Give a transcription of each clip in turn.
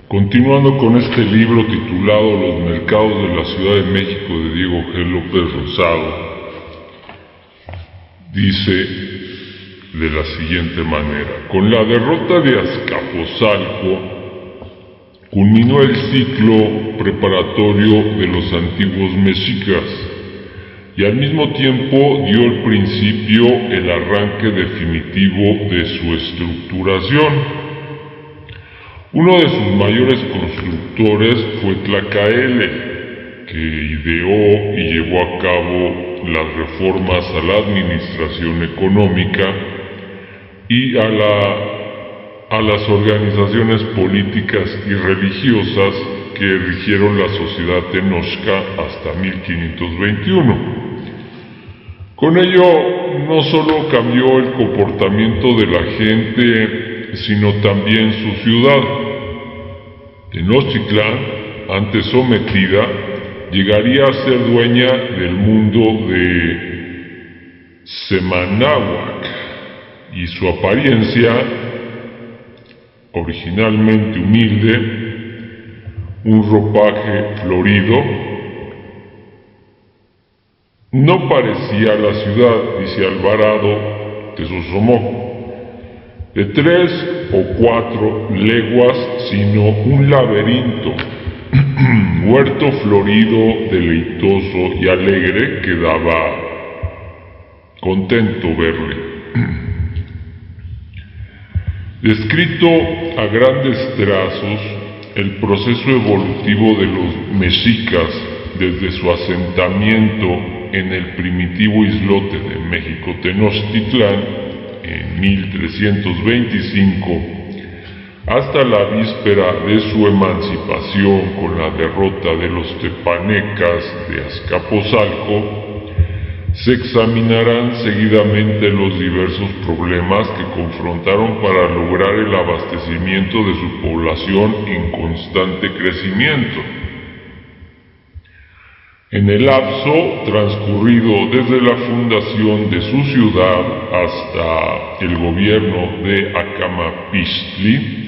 Continuando con este libro titulado Los mercados de la Ciudad de México de Diego G. López Rosado, dice de la siguiente manera: con la derrota de Azcapotzalco culminó el ciclo preparatorio de los antiguos mexicas y al mismo tiempo dio el principio el arranque definitivo de su estructuración. Uno de sus mayores constructores fue Tlacaele, que ideó y llevó a cabo las reformas a la administración económica y a las organizaciones políticas y religiosas que rigieron la sociedad tenochca hasta 1521. Con ello no solo cambió el comportamiento de la gente, sino también su ciudad. Tenochtitlán, antes sometida, llegaría a ser dueña del mundo de Semanáhuac, y su apariencia, originalmente humilde, un ropaje florido, no parecía la ciudad, dice Alvarado de Sosomoco, de 3 o 4 leguas, sino un laberinto, huerto florido, deleitoso y alegre, que daba contento verle. Descrito a grandes trazos, el proceso evolutivo de los mexicas desde su asentamiento en el primitivo islote de México Tenochtitlán en 1325 hasta la víspera de su emancipación con la derrota de los tepanecas de Azcapotzalco, se examinarán seguidamente los diversos problemas que confrontaron para lograr el abastecimiento de su población en constante crecimiento. En el lapso transcurrido desde la fundación de su ciudad hasta el gobierno de Acamapixtli,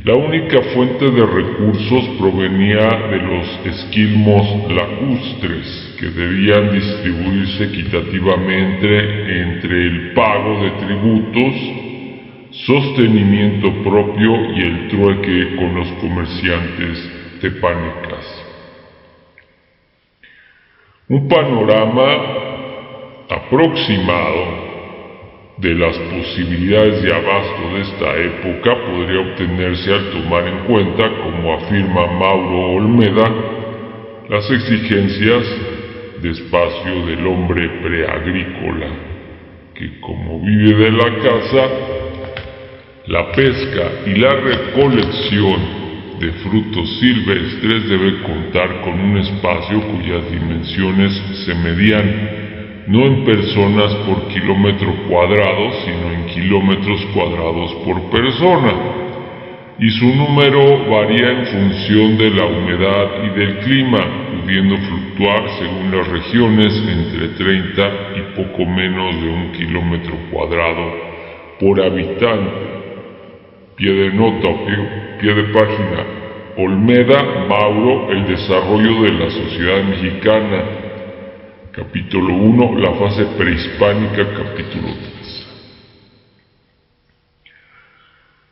la única fuente de recursos provenía de los esquilmos lacustres, que debían distribuirse equitativamente entre el pago de tributos, sostenimiento propio y el trueque con los comerciantes tepanecas. Un panorama aproximado de las posibilidades de abasto de esta época podría obtenerse al tomar en cuenta, como afirma Mauro Olmeda, las exigencias de espacio del hombre preagrícola, que como vive de la caza, la pesca y la recolección de frutos silvestres debe contar con un espacio cuyas dimensiones se medían no en personas por kilómetro cuadrado, sino en kilómetros cuadrados por persona, y su número varía en función de la humedad y del clima, pudiendo fluctuar según las regiones entre 30 y poco menos de 1 kilómetro cuadrado por habitante. Pie de nota o pie de página: Olmeda, Mauro, El desarrollo de la sociedad mexicana, capítulo 1, la fase prehispánica, capítulo 3.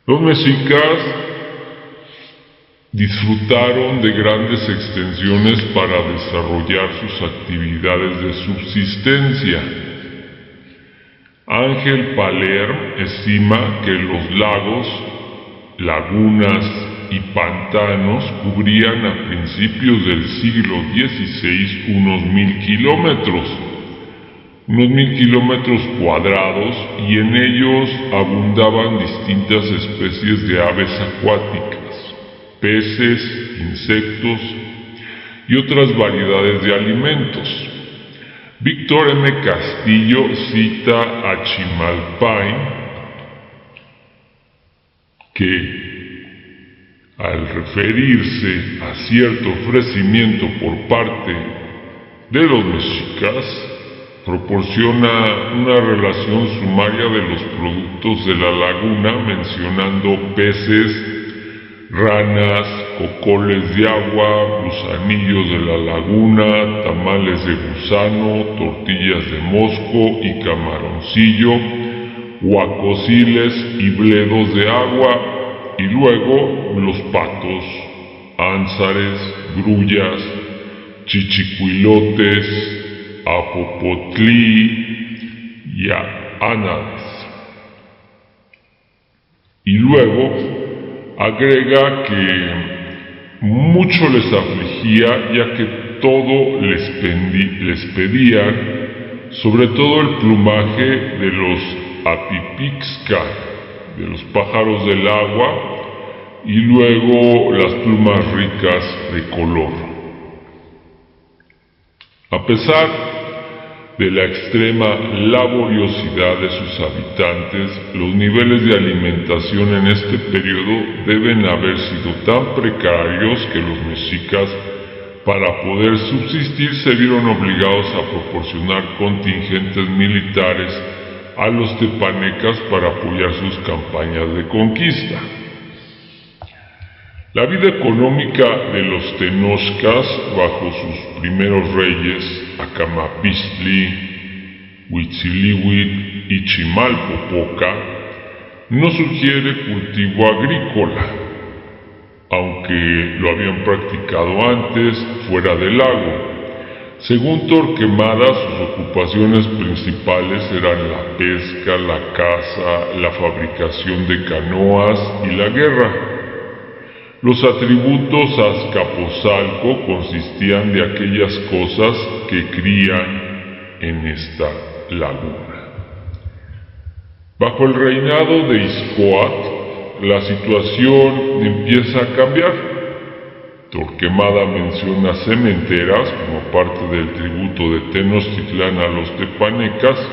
Los mexicas disfrutaron de grandes extensiones para desarrollar sus actividades de subsistencia. Ángel Palerm estima que los lagos, lagunas y pantanos cubrían a principios del siglo XVI unos 1000 kilómetros cuadrados, y en ellos abundaban distintas especies de aves acuáticas, peces, insectos y otras variedades de alimentos. Víctor M. Castillo cita a Chimalpain, que al referirse a cierto ofrecimiento por parte de los mexicas, proporciona una relación sumaria de los productos de la laguna, mencionando peces, ranas, cocoles de agua, gusanillos de la laguna, tamales de gusano, tortillas de mosco y camaroncillo, guacosiles y bledos de agua, y luego los patos, ánsares, grullas, chichicuilotes, apopotlí y ánades. Y luego agrega que mucho les afligía, ya que todo les pedían, sobre todo el plumaje de los apipixca, de los pájaros del agua, y luego las plumas ricas de color. A pesar de la extrema laboriosidad de sus habitantes, los niveles de alimentación en este periodo deben haber sido tan precarios que los mexicas, para poder subsistir, se vieron obligados a proporcionar contingentes militares a los tepanecas para apoyar sus campañas de conquista. La vida económica de los tenochcas bajo sus primeros reyes, Acamapistli, Huitzilihuitl y Chimalpopoca, no sugiere cultivo agrícola, aunque lo habían practicado antes fuera del lago. Según Torquemada, sus ocupaciones principales eran la pesca, la caza, la fabricación de canoas y la guerra. Los atributos a Azcapotzalco consistían de aquellas cosas que crían en esta laguna. Bajo el reinado de Ixcoatl, la situación empieza a cambiar. Torquemada menciona cementeras como parte del tributo de Tenochtitlán a los tepanecas.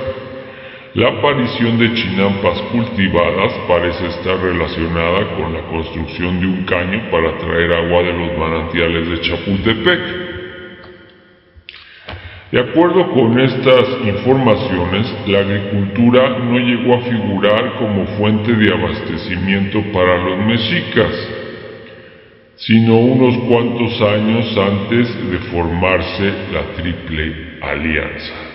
La aparición de chinampas cultivadas parece estar relacionada con la construcción de un caño para traer agua de los manantiales de Chapultepec. De acuerdo con estas informaciones, la agricultura no llegó a figurar como fuente de abastecimiento para los mexicas, sino unos cuantos años antes de formarse la Triple Alianza.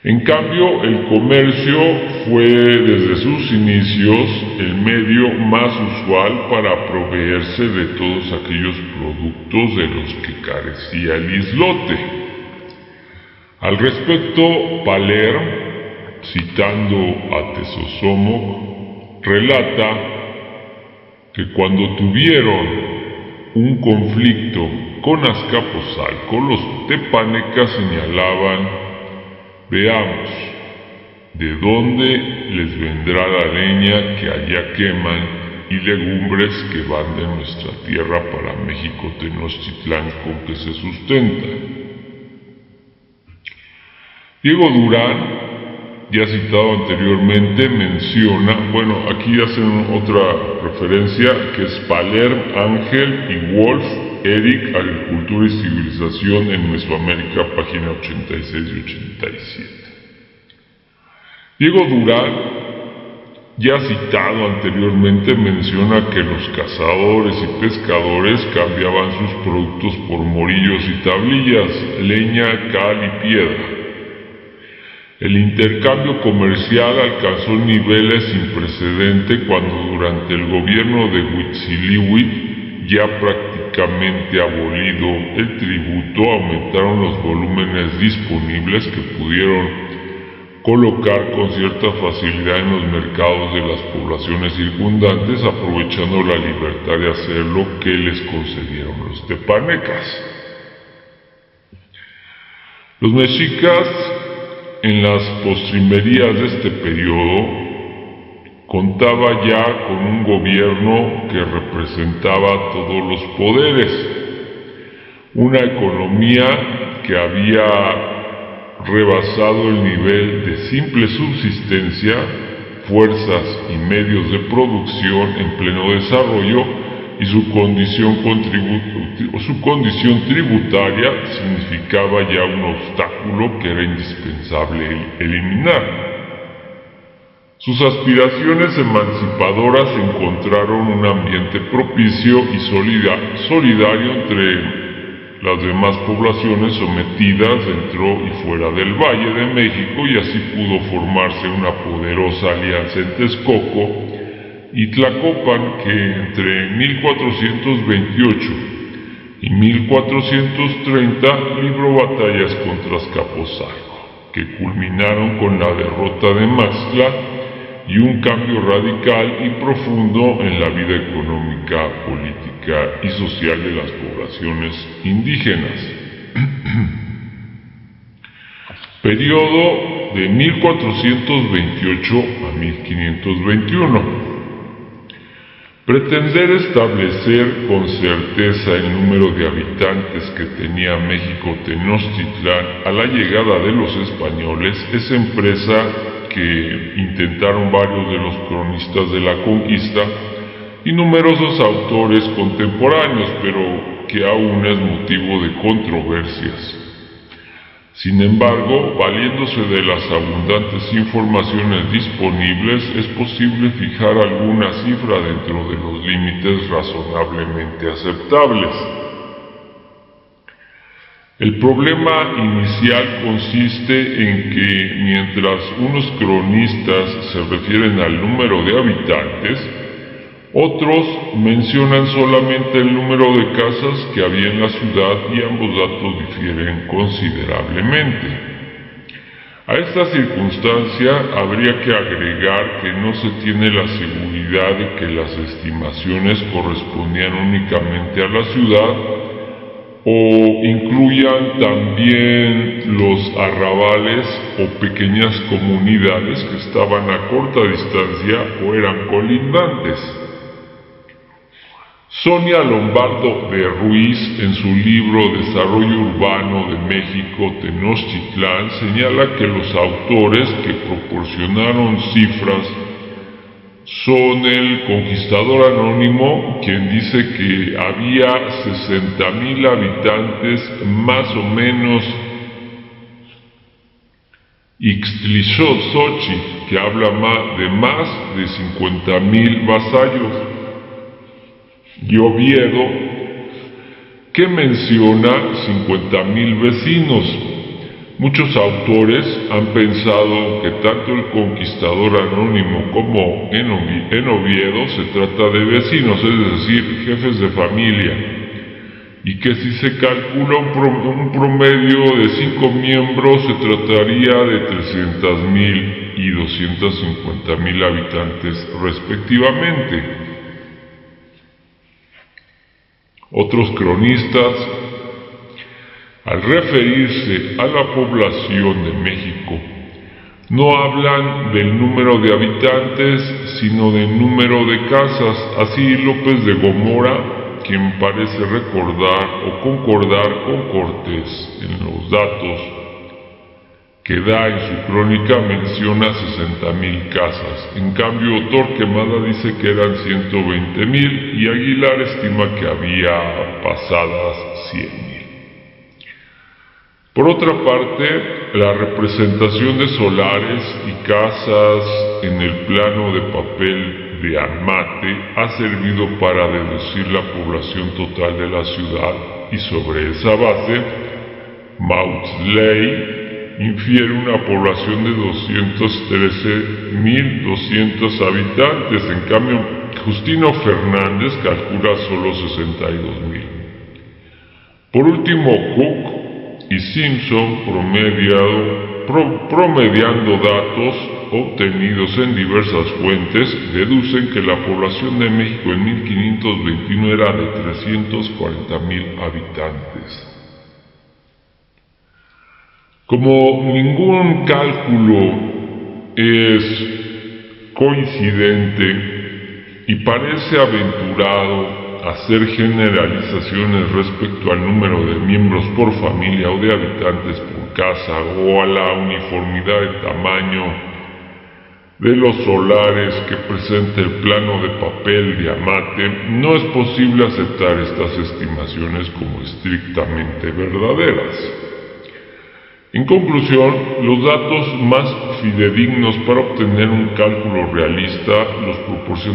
En cambio, el comercio fue desde sus inicios el medio más usual para proveerse de todos aquellos productos de los que carecía el islote. Al respecto, Palerm, citando a Tezosomoc, relata que cuando tuvieron un conflicto con Azcapotzalco, los tepanecas señalaban: veamos, ¿de dónde les vendrá la leña que allá queman y legumbres que van de nuestra tierra para México Tenochtitlán con que se sustenta? Diego Durán, ya citado anteriormente, menciona, aquí hacen otra referencia, que es Palerm, Ángel y Wolf, Eric, Agricultura y Civilización en Mesoamérica, página 86 y 87. Diego Durán, ya citado anteriormente, menciona que los cazadores y pescadores cambiaban sus productos por morillos y tablillas, leña, cal y piedra. El intercambio comercial alcanzó niveles sin precedente cuando durante el gobierno de Huitzilihuitl, ya prácticamente abolido el tributo, aumentaron los volúmenes disponibles que pudieron colocar con cierta facilidad en los mercados de las poblaciones circundantes, aprovechando la libertad de hacer lo que les concedieron los tepanecas. Los mexicas, en las postrimerías de este periodo, contaba ya con un gobierno que representaba todos los poderes, una economía que había rebasado el nivel de simple subsistencia, fuerzas y medios de producción en pleno desarrollo, y su condición tributaria significaba ya un obstáculo que era indispensable eliminar. Sus aspiraciones emancipadoras encontraron un ambiente propicio y solidario entre las demás poblaciones sometidas dentro y fuera del Valle de México, y así pudo formarse una poderosa alianza en Texcoco y Tlacopan, que entre 1428 y 1430 libró batallas contra Azcapotzalco, que culminaron con la derrota de Maxtla y un cambio radical y profundo en la vida económica, política y social de las poblaciones indígenas. Periodo de 1428 a 1521. Pretender establecer con certeza el número de habitantes que tenía México Tenochtitlán a la llegada de los españoles es empresa que intentaron varios de los cronistas de la conquista y numerosos autores contemporáneos, pero que aún es motivo de controversias. Sin embargo, valiéndose de las abundantes informaciones disponibles, es posible fijar alguna cifra dentro de los límites razonablemente aceptables. El problema inicial consiste en que, mientras unos cronistas se refieren al número de habitantes, otros mencionan solamente el número de casas que había en la ciudad, y ambos datos difieren considerablemente. A esta circunstancia habría que agregar que no se tiene la seguridad de que las estimaciones correspondían únicamente a la ciudad o incluyan también los arrabales o pequeñas comunidades que estaban a corta distancia o eran colindantes. Sonia Lombardo de Ruiz, en su libro Desarrollo Urbano de México Tenochtitlán, señala que los autores que proporcionaron cifras son el Conquistador Anónimo, quien dice que había 60,000 habitantes más o menos, Ixtlilxóchitl, que habla de más de 50,000 vasallos, y Oviedo, que menciona 50,000 vecinos. Muchos autores han pensado que tanto el Conquistador Anónimo como en Oviedo se trata de vecinos, es decir, jefes de familia, y que si se calcula un promedio de 5 miembros se trataría de 300,000 y 250,000 habitantes respectivamente. Otros cronistas, al referirse a la población de México, no hablan del número de habitantes, sino del número de casas. Así López de Gomora, quien parece recordar o concordar con Cortés en los datos que da en su crónica, menciona 60,000 casas. En cambio, Torquemada dice que eran 120,000 y Aguilar estima que había pasadas 100,000. Por otra parte, la representación de solares y casas en el plano de papel de Amate ha servido para deducir la población total de la ciudad, y sobre esa base, Maudslay infiere una población de 213,200 habitantes. En cambio, Justino Fernández calcula solo 62,000. Por último, Cook y Simpson, promediando datos obtenidos en diversas fuentes, deducen que la población de México en 1521 era de 340,000 habitantes. Como ningún cálculo es coincidente y parece aventurado hacer generalizaciones respecto al número de miembros por familia o de habitantes por casa, o a la uniformidad de tamaño de los solares que presenta el plano de papel de Amate, no es posible aceptar estas estimaciones como estrictamente verdaderas. En conclusión, los datos más fidedignos para obtener un cálculo realista los proporciona